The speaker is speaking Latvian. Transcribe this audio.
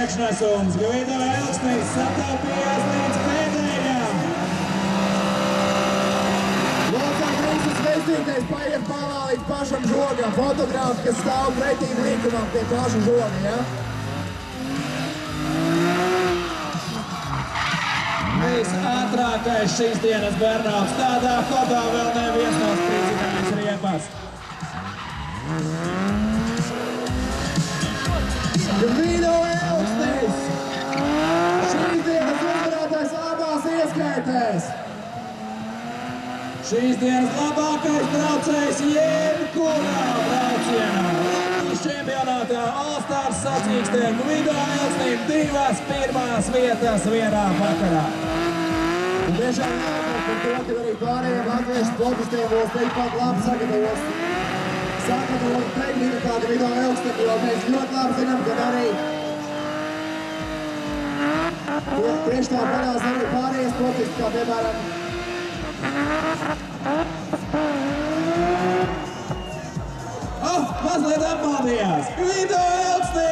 priekšnesums. Gvido Elksnis sataupījās līdz pēdējām. Locāk visas vēstītais paiet palā līdz pašam žogam. Fotogrāfi, kas stāv pretīm līkumam pie paša žoga, ja? Visātrākais šīs dienas Bernāls. Tādā hodā vēl neviens nav sprīdzinājis riepas. Gvido Elksnis! Šīs dienas uzvarētājs abās ieskaitēs! Šīs dienas labākais braucējs jebkurā braucienā. Latvijas čempionātā All-Stars sacīkstē Gvido Elksnim 2 pirmās vietas vienā vakarā. Un tiešām jāsaka par to, ka arī pārējiem latviešu sportistiem būs tikpat labi sagatavot tehniku kā Gvido Elksnim, jo mēs ļoti labi zinām, ka arī tieši tā parās arī pārējie sportisti, kā piemēram Mazliet apmaldījās! Gvido